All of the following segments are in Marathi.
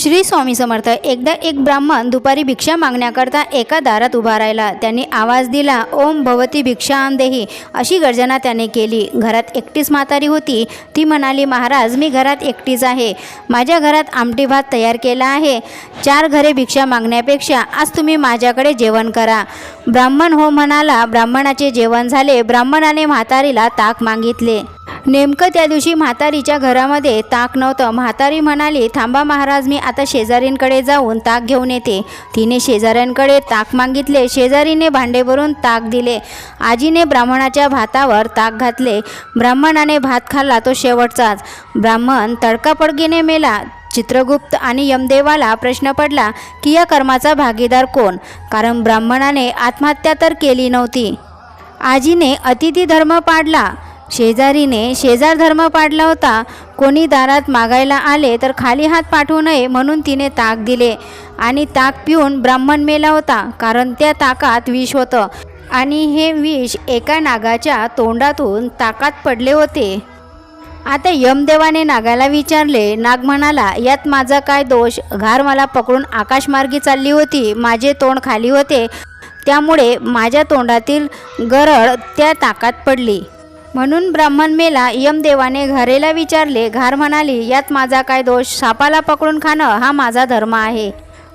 श्री स्वामी समर्थ। एकदा एक ब्राह्मण दुपारी भिक्षा मागण्याकरता एका दारात उभा राहिला। त्यांनी आवाज दिला, ओम भवती भिक्षां देही, अशी गर्जना त्याने केली। घरात एकटीच म्हातारी होती। ती म्हणाली, महाराज, मी घरात एकटीच आहे। माझ्या घरात आमटी भात तयार केला आहे। 4 घरे भिक्षा मागण्यापेक्षा आज तुम्ही माझ्याकडे जेवण करा। ब्राह्मण हो म्हणाला। ब्राह्मणाचे जेवण झाले। ब्राह्मणाने म्हातारीला ताक मागितले। नेमकं त्या दिवशी म्हातारीच्या घरामध्ये ताक नव्हतं। म्हातारी म्हणाली, थांबा महाराज, मी आता शेजारींकडे जाऊन ताक घेऊन येते। तिने शेजाऱ्यांकडे ताक मागितले। शेजारीने भांडे भरून ताक दिले। आजीने ब्राह्मणाच्या भातावर ताक घातले। ब्राह्मणाने भात खाल्ला, तो शेवटचाच। ब्राह्मण तडकाफडकीने मेला। चित्रगुप्त आणि यमदेवाला प्रश्न पडला की या कर्माचा भागीदार कोण, कारण ब्राह्मणाने आत्महत्या तर केली नव्हती। आजीने अतिथी धर्म पाडला, शेजारीने शेजार धर्म पाडला होता। कोणी दारात मागायला आले तर खाली हात पाठवू नये म्हणून तिने ताक दिले आणि ताक पिऊन ब्राह्मण मेला होता, कारण त्या ताकात विष होतं आणि हे विष एका नागाच्या तोंडातून ताकात पडले होते। आता यमदेवाने नागाला विचारले। नाग म्हणाला, यात माझा काय दोष? घार मला पकडून आकाशमार्गी चालली होती। माझे तोंड खाली होते, त्यामुळे माझ्या तोंडातील गरळ त्या ताकात पडली, म्हणून ब्राह्मण मेला। यमदेवाने घारेला विचारले। घार म्हणाली, यात माझा काय दोष? सापाला पकडून खाणं हा माझा धर्म आहे।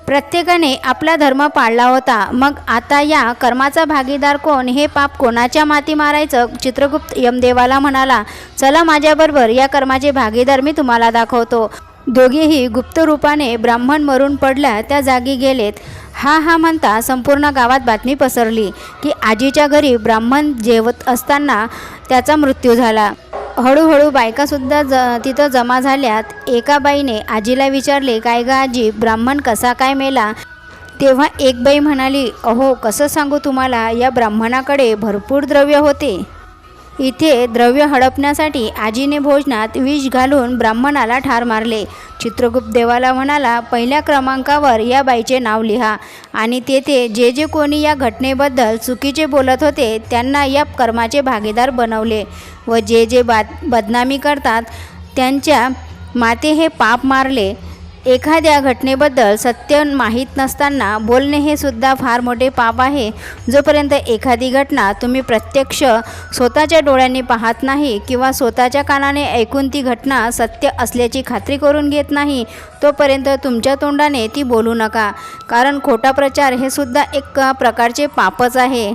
प्रत्येकाने आपला धर्म पाळला होता। मग आता या कर्माचा भागीदार कोण? हे पाप कोणाच्या माती मारायचं? चित्रगुप्त यमदेवाला म्हणाला, चला माझ्याबरोबर, या कर्माचे भागीदार मी तुम्हाला दाखवतो। दोघेही गुप्त रूपाने ब्राह्मण मरून पडला त्या जागी गेलेत। हा म्हणता संपूर्ण गावात बातमी पसरली की आजीच्या घरी ब्राह्मण जेवत असताना त्याचा मृत्यू झाला। हळूहळू बायकासुद्धा तिथं जमा झाल्यात। एका बाईने आजीला विचारले, काय ग आजी, ब्राह्मण कसा काय मेला? तेव्हा एक बाई म्हणाली, अहो, कसं सांगू तुम्हाला, या ब्राह्मणाकडे भरपूर द्रव्य होते। इथे द्रव्य हडपण्यासाठी आजीने भोजनात विष घालून ब्राह्मणाला ठार मारले। चित्रगुप्त देवाला म्हणाला, पहिल्या क्रमांकावर या बाईचे नाव लिहा आणि तेथे जे जे कोणी या घटनेबद्दल चुकीचे बोलत होते त्यांना या कर्माचे भागीदार बनवले व जे जे बदनामी करतात त्यांच्या माते हे पाप मारले। एखाद्या घटनेबद्दल सत्य माहीत नसताना बोलणे हे सुद्धा फार मोठे पाप आहे। जोपर्यंत एखादी घटना तुम्ही प्रत्यक्ष स्वतःच्या डोळ्यांनी पाहत नाही किंवा स्वतःच्या कानाने ऐकून ती घटना सत्य असल्याची खात्री करून घेत नाही, तोपर्यंत तुमच्या तोंडाने ती बोलू नका, कारण खोटा प्रचार हे सुद्धा एक प्रकारचे पापच आहे।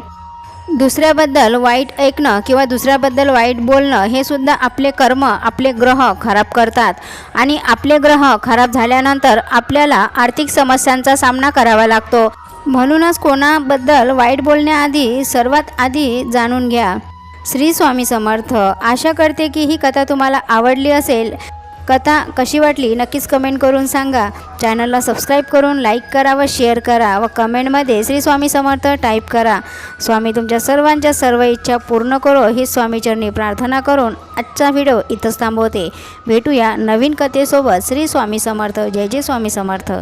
दुसऱ्याबद्दल वाईट ऐकणं किंवा दुसऱ्याबद्दल वाईट बोलणं हे सुद्धा आपले कर्म, आपले ग्रह खराब करतात आणि आपले ग्रह खराब झाल्यानंतर आपल्याला आर्थिक समस्यांचा सामना करावा लागतो। म्हणूनच कोणाबद्दल वाईट बोलण्याआधी सर्वात आधी जाणून घ्या। श्री स्वामी समर्थ। आशा करते की ही कथा तुम्हाला आवडली असेल। कथा कशी वाटली नक्कीच कमेंट करून सांगा। चॅनलला सबस्क्राईब करून लाईक करा व शेअर करा व कमेंटमध्ये श्री स्वामी समर्थ टाईप करा। स्वामी तुमच्या सर्वांच्या सर्व इच्छा पूर्ण करो ही स्वामीचरणी प्रार्थना करून आजचा व्हिडिओ इथंच थांबवते। भेटूया नवीन कथेसोबत। श्री स्वामी समर्थ। जय जय स्वामी समर्थ।